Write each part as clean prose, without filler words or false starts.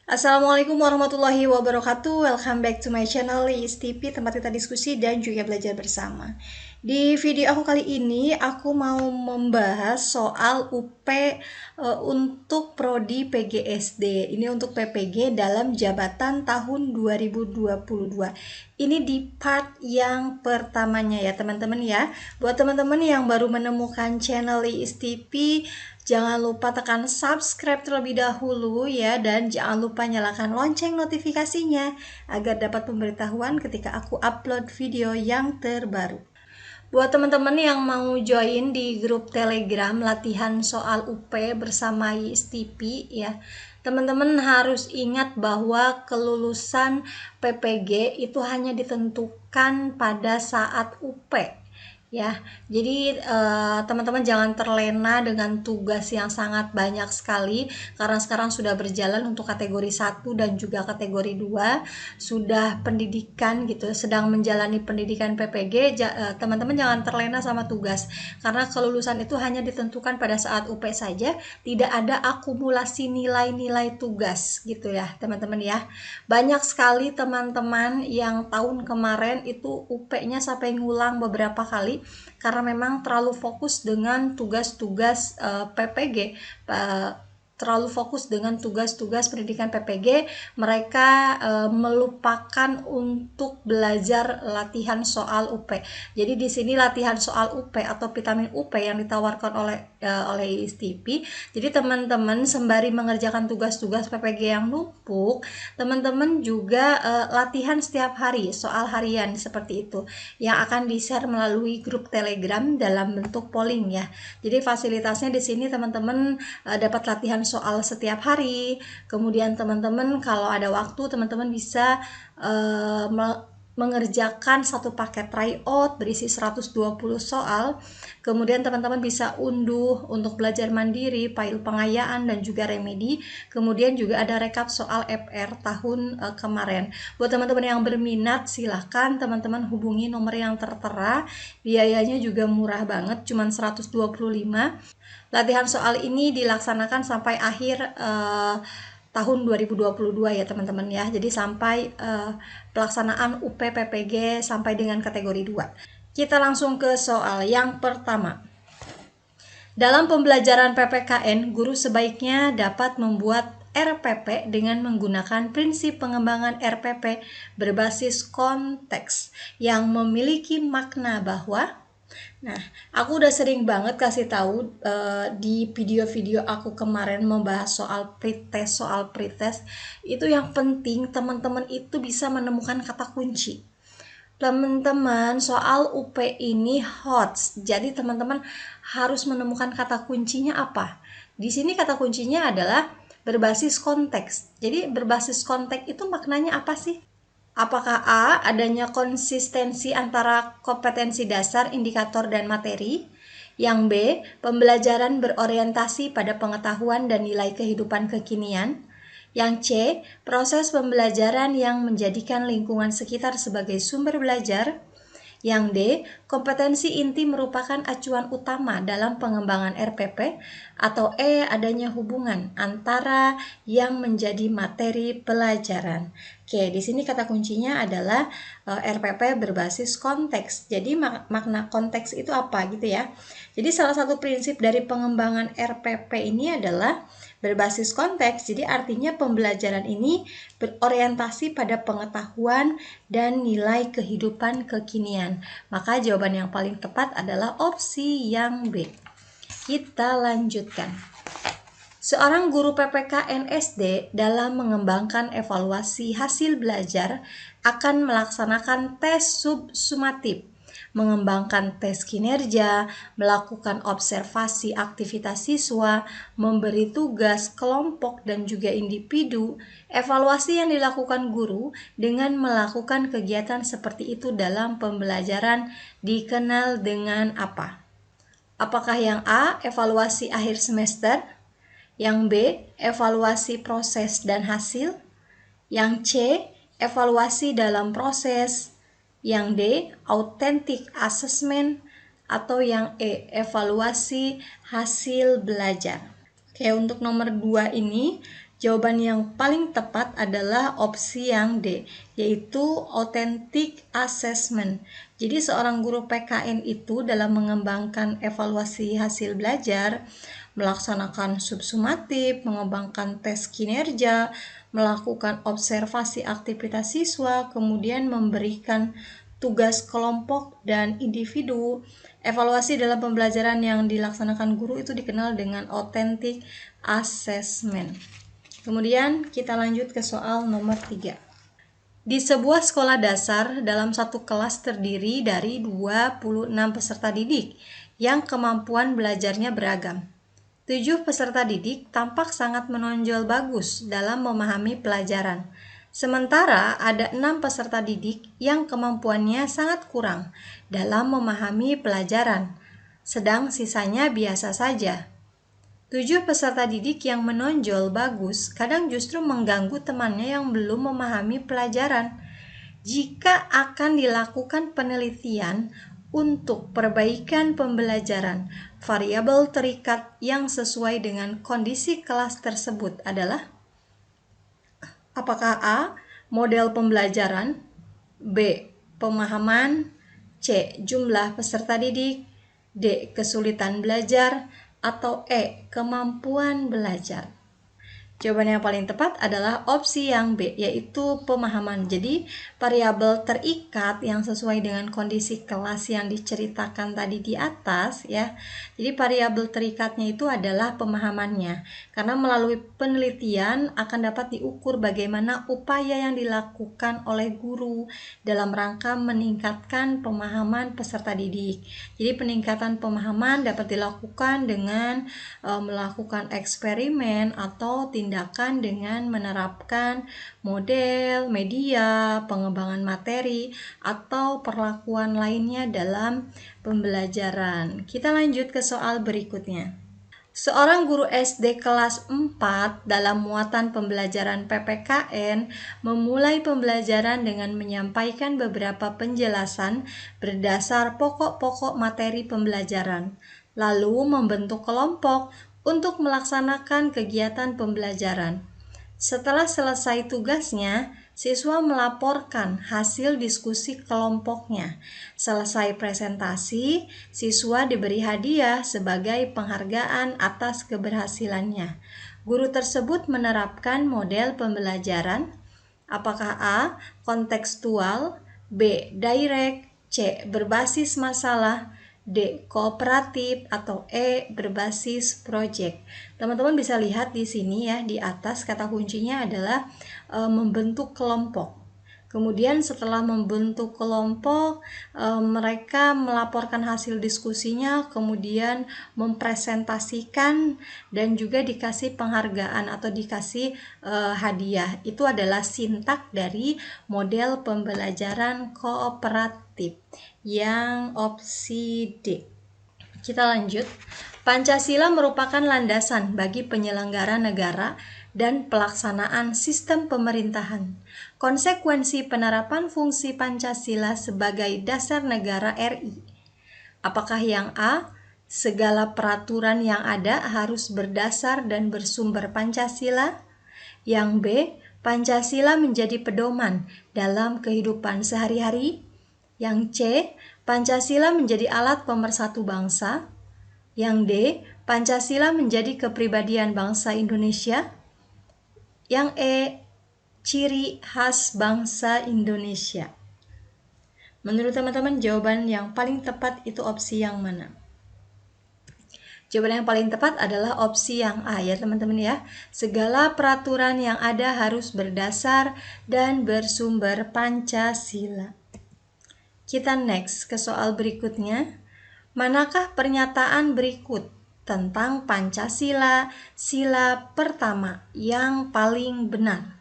Assalamualaikum warahmatullahi wabarakatuh. Welcome back to my channel Liis TV, tempat kita diskusi dan juga belajar bersama. Di video aku kali ini aku mau membahas soal UP untuk prodi PGSD. Ini untuk PPG dalam jabatan tahun 2022. Ini di part yang pertamanya ya teman-teman ya. Buat teman-teman yang baru menemukan channel Liis TV, jangan lupa tekan subscribe terlebih dahulu ya, dan jangan lupa nyalakan lonceng notifikasinya agar dapat pemberitahuan ketika aku upload video yang terbaru. Buat teman-teman yang mau join di grup Telegram latihan soal UP bersama YISTP ya, teman-teman harus ingat bahwa kelulusan PPG itu hanya ditentukan pada saat UP ya. Jadi teman-teman jangan terlena dengan tugas yang sangat banyak sekali, karena sekarang sudah berjalan untuk kategori 1 dan juga kategori 2 sudah pendidikan gitu, sedang menjalani pendidikan PPG. Teman-teman jangan terlena sama tugas, karena kelulusan itu hanya ditentukan pada saat UP saja, tidak ada akumulasi nilai-nilai tugas gitu ya teman-teman ya. Banyak sekali teman-teman yang tahun kemarin itu UP-nya sampai ngulang beberapa kali karena memang terlalu fokus dengan tugas-tugas PPG, terlalu fokus dengan tugas-tugas pendidikan PPG, mereka melupakan untuk belajar latihan soal UP. Jadi di sini latihan soal UP atau vitamin UP yang ditawarkan oleh ISTP. Jadi teman-teman sembari mengerjakan tugas-tugas PPG yang numpuk, teman-teman juga latihan setiap hari soal harian seperti itu yang akan di-share melalui grup Telegram dalam bentuk polling ya. Jadi fasilitasnya di sini teman-teman dapat latihan soal setiap hari. Kemudian teman-teman kalau ada waktu, teman-teman bisa mengerjakan satu paket tryout berisi 120 soal. Kemudian teman-teman bisa unduh untuk belajar mandiri, file pengayaan dan juga remedi. Kemudian juga ada rekap soal FR tahun kemarin. Buat teman-teman yang berminat, silahkan teman-teman hubungi nomor yang tertera. Biayanya juga murah banget, cuma 125. Latihan soal ini dilaksanakan sampai akhir tahun 2022 ya teman-teman ya. Jadi sampai pelaksanaan UP PPG sampai dengan kategori 2. Kita langsung ke soal yang pertama. Dalam pembelajaran PPKN, guru sebaiknya dapat membuat RPP dengan menggunakan prinsip pengembangan RPP berbasis konteks yang memiliki makna bahwa. Nah, aku udah sering banget kasih tahu di video-video aku kemarin membahas soal pretest itu yang penting teman-teman itu bisa menemukan kata kunci. Teman-teman, soal UP ini hot. Jadi teman-teman harus menemukan kata kuncinya apa. Di sini kata kuncinya adalah berbasis konteks. Jadi berbasis konteks itu maknanya apa sih? Apakah A, adanya konsistensi antara kompetensi dasar, indikator, dan materi? Yang B, pembelajaran berorientasi pada pengetahuan dan nilai kehidupan kekinian? Yang C, proses pembelajaran yang menjadikan lingkungan sekitar sebagai sumber belajar? Yang D, kompetensi inti merupakan acuan utama dalam pengembangan RPP? Atau E, adanya hubungan antara yang menjadi materi pelajaran? Oke, di sini kata kuncinya adalah RPP berbasis konteks. Jadi makna konteks itu apa gitu ya. Jadi salah satu prinsip dari pengembangan RPP ini adalah berbasis konteks. Jadi artinya pembelajaran ini berorientasi pada pengetahuan dan nilai kehidupan kekinian. Maka jawaban yang paling tepat adalah opsi yang B. Kita lanjutkan. Seorang guru PPKN SD dalam mengembangkan evaluasi hasil belajar akan melaksanakan tes subsumatif, mengembangkan tes kinerja, melakukan observasi aktivitas siswa, memberi tugas kelompok dan juga individu. Evaluasi yang dilakukan guru dengan melakukan kegiatan seperti itu dalam pembelajaran dikenal dengan apa? Apakah yang A, evaluasi akhir semester? Yang B, evaluasi proses dan hasil? Yang C, evaluasi dalam proses? Yang D, authentic assessment? Atau yang E, evaluasi hasil belajar? Oke, untuk nomor 2 ini Jawaban yang paling tepat adalah opsi yang D, yaitu authentic assessment. Jadi seorang guru PKN itu dalam mengembangkan evaluasi hasil belajar, melaksanakan subsumatif, mengembangkan tes kinerja, melakukan observasi aktivitas siswa, kemudian memberikan tugas kelompok dan individu. Evaluasi dalam pembelajaran yang dilaksanakan guru itu dikenal dengan authentic assessment. Kemudian kita lanjut ke soal nomor 3. Di sebuah sekolah dasar, dalam satu kelas terdiri dari 26 peserta didik yang kemampuan belajarnya beragam. 7 peserta didik tampak sangat menonjol bagus dalam memahami pelajaran. Sementara ada 6 peserta didik yang kemampuannya sangat kurang dalam memahami pelajaran, sedang sisanya biasa saja. 7 peserta didik yang menonjol bagus kadang justru mengganggu temannya yang belum memahami pelajaran. Jika akan dilakukan penelitian untuk perbaikan pembelajaran, variabel terikat yang sesuai dengan kondisi kelas tersebut adalah: apakah A. model pembelajaran, B. pemahaman, C. jumlah peserta didik, D. kesulitan belajar, atau E. kemampuan belajar? Jawaban yang paling tepat adalah opsi yang B, yaitu pemahaman. Jadi variabel terikat yang sesuai dengan kondisi kelas yang diceritakan tadi di atas ya. Jadi variabel terikatnya itu adalah pemahamannya. Karena melalui penelitian akan dapat diukur bagaimana upaya yang dilakukan oleh guru dalam rangka meningkatkan pemahaman peserta didik. Jadi peningkatan pemahaman dapat dilakukan dengan melakukan eksperimen atau tindakan dengan menerapkan model, media, pengembangan materi, atau perlakuan lainnya dalam pembelajaran. Kita lanjut ke soal berikutnya. Seorang guru SD kelas 4 dalam muatan pembelajaran PPKN memulai pembelajaran dengan menyampaikan beberapa penjelasan berdasar pokok-pokok materi pembelajaran, lalu membentuk kelompok untuk melaksanakan kegiatan pembelajaran. Setelah selesai tugasnya, siswa melaporkan hasil diskusi kelompoknya. Selesai presentasi, siswa diberi hadiah sebagai penghargaan atas keberhasilannya. Guru tersebut menerapkan model pembelajaran, apakah A. kontekstual, B. direct, C. berbasis masalah, D. kooperatif, atau E. berbasis project. Teman-teman bisa lihat di sini ya, di atas kata kuncinya adalah membentuk kelompok. Kemudian setelah membentuk kelompok, mereka melaporkan hasil diskusinya, kemudian mempresentasikan dan juga dikasih penghargaan atau dikasih hadiah. Itu adalah sintak dari model pembelajaran kooperatif yang opsi D. Kita lanjut. Pancasila merupakan landasan bagi penyelenggara negara dan pelaksanaan sistem pemerintahan. Konsekuensi penerapan fungsi Pancasila sebagai dasar negara RI. Apakah yang A. segala peraturan yang ada harus berdasar dan bersumber Pancasila? Yang B. Pancasila menjadi pedoman dalam kehidupan sehari-hari? Yang C. Pancasila menjadi alat pemersatu bangsa? Yang D. Pancasila menjadi kepribadian bangsa Indonesia? Yang E. ciri khas bangsa Indonesia. Menurut teman-teman, jawaban yang paling tepat itu opsi yang mana? Jawaban yang paling tepat adalah opsi yang A ya teman-teman ya. Segala peraturan yang ada harus berdasar dan bersumber Pancasila. Kita next ke soal berikutnya. Manakah pernyataan berikut tentang Pancasila sila pertama yang paling benar?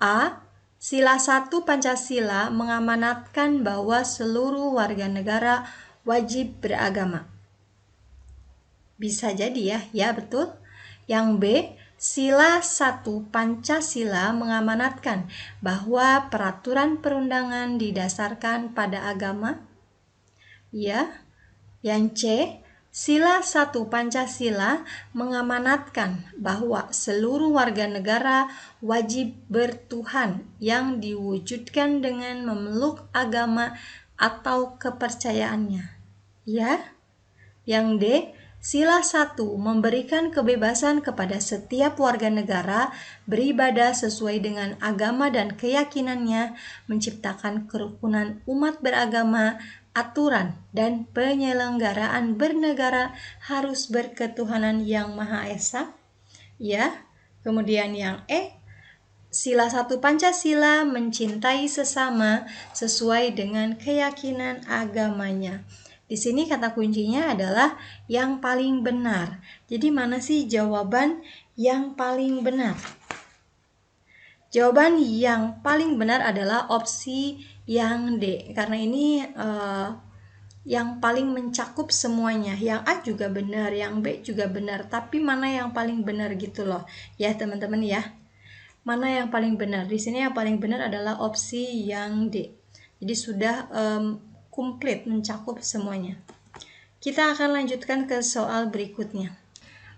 A. Sila 1 Pancasila mengamanatkan bahwa seluruh warga negara wajib beragama. Bisa jadi ya betul. Yang B. Sila 1 Pancasila mengamanatkan bahwa peraturan perundangan didasarkan pada agama. Ya. Yang C. Sila 1 Pancasila mengamanatkan bahwa seluruh warga negara wajib bertuhan yang diwujudkan dengan memeluk agama atau kepercayaannya. Ya. Yang D, Sila 1 memberikan kebebasan kepada setiap warga negara beribadah sesuai dengan agama dan keyakinannya, menciptakan kerukunan umat beragama, aturan dan penyelenggaraan bernegara harus berketuhanan yang Maha Esa. Ya. Kemudian yang E, Sila 1 Pancasila mencintai sesama sesuai dengan keyakinan agamanya. Di sini kata kuncinya adalah yang paling benar. Jadi mana sih jawaban yang paling benar? Jawaban yang paling benar adalah opsi yang D, karena ini yang paling mencakup semuanya. Yang A juga benar, yang B juga benar, tapi mana yang paling benar gitu loh. Ya teman-teman ya. Mana yang paling benar? Di sini yang paling benar adalah opsi yang D. Jadi sudah komplit mencakup semuanya. Kita akan lanjutkan ke soal berikutnya.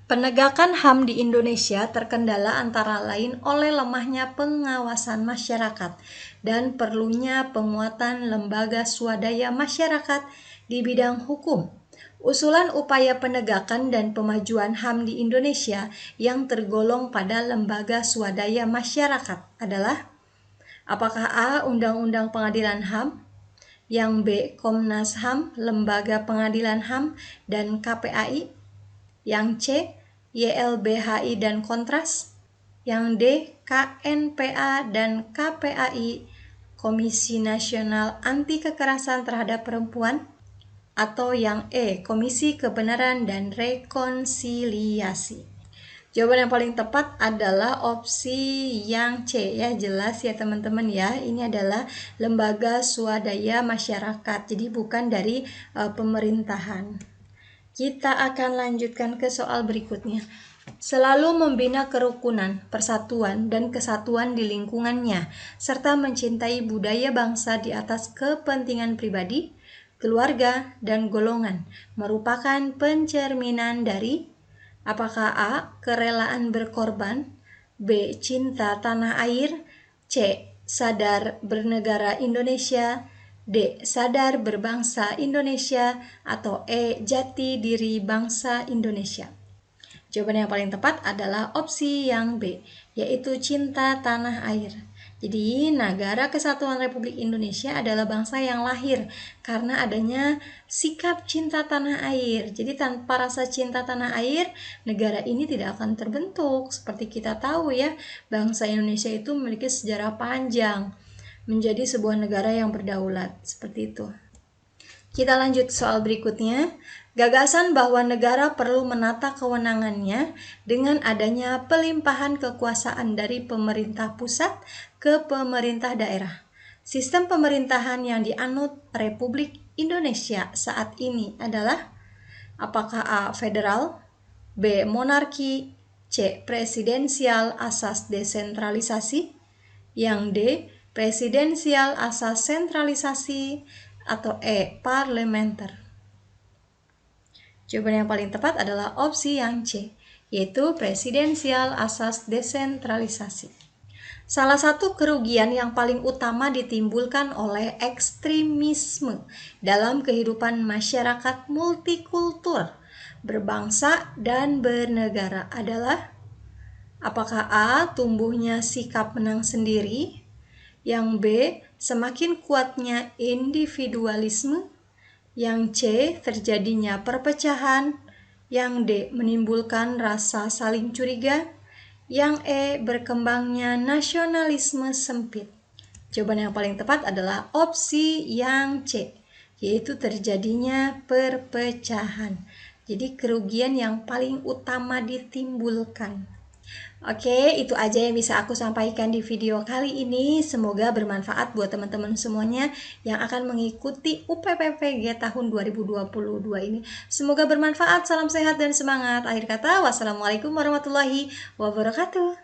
Penegakan HAM di Indonesia terkendala antara lain oleh lemahnya pengawasan masyarakat dan perlunya penguatan lembaga swadaya masyarakat di bidang hukum. Usulan upaya penegakan dan pemajuan HAM di Indonesia yang tergolong pada lembaga swadaya masyarakat adalah: apakah A. Undang-Undang Pengadilan HAM, yang B. Komnas HAM, Lembaga Pengadilan HAM dan KPAI, yang C. YLBHI dan Kontras, yang D. KNPA dan KPAI, Komisi Nasional Anti Kekerasan Terhadap Perempuan, atau yang E. Komisi Kebenaran dan Rekonsiliasi. Jawaban yang paling tepat adalah opsi yang C ya, jelas ya teman-teman ya. Ini adalah lembaga swadaya masyarakat, jadi bukan dari pemerintahan. Kita akan lanjutkan ke soal berikutnya. Selalu membina kerukunan, persatuan, dan kesatuan di lingkungannya, serta mencintai budaya bangsa di atas kepentingan pribadi, keluarga, dan golongan, merupakan pencerminan dari: apakah A. Kerelaan berkorban, B. Cinta tanah air, C. Sadar bernegara Indonesia, D. Sadar berbangsa Indonesia, atau E. Jati diri bangsa Indonesia. Jawaban yang paling tepat adalah opsi yang B, yaitu cinta tanah air. Jadi, Negara Kesatuan Republik Indonesia adalah bangsa yang lahir karena adanya sikap cinta tanah air. Jadi, tanpa rasa cinta tanah air, negara ini tidak akan terbentuk. Seperti kita tahu ya, bangsa Indonesia itu memiliki sejarah panjang menjadi sebuah negara yang berdaulat, seperti itu. Kita lanjut soal berikutnya. Gagasan bahwa negara perlu menata kewenangannya dengan adanya pelimpahan kekuasaan dari pemerintah pusat ke pemerintah daerah. Sistem pemerintahan yang dianut Republik Indonesia saat ini adalah: apakah A. Federal, B. Monarki, C. Presidensial asas desentralisasi, yang D. Presidensial asas sentralisasi, atau E. Parlementer. Jawaban yang paling tepat adalah opsi yang C, yaitu presidensial asas desentralisasi. Salah satu kerugian yang paling utama ditimbulkan oleh ekstremisme dalam kehidupan masyarakat multikultur, berbangsa, dan bernegara adalah: apakah A. Tumbuhnya sikap menang sendiri, yang B. Semakin kuatnya individualisme, yang C. Terjadinya perpecahan, yang D. Menimbulkan rasa saling curiga, yang E. Berkembangnya nasionalisme sempit. Jawaban yang paling tepat adalah opsi yang C, yaitu terjadinya perpecahan. Jadi kerugian yang paling utama ditimbulkan. Oke, itu aja yang bisa aku sampaikan di video kali ini. Semoga bermanfaat buat teman-teman semuanya yang akan mengikuti UPPPG tahun 2022 ini. Semoga bermanfaat, salam sehat dan semangat. Akhir kata, wassalamualaikum warahmatullahi wabarakatuh.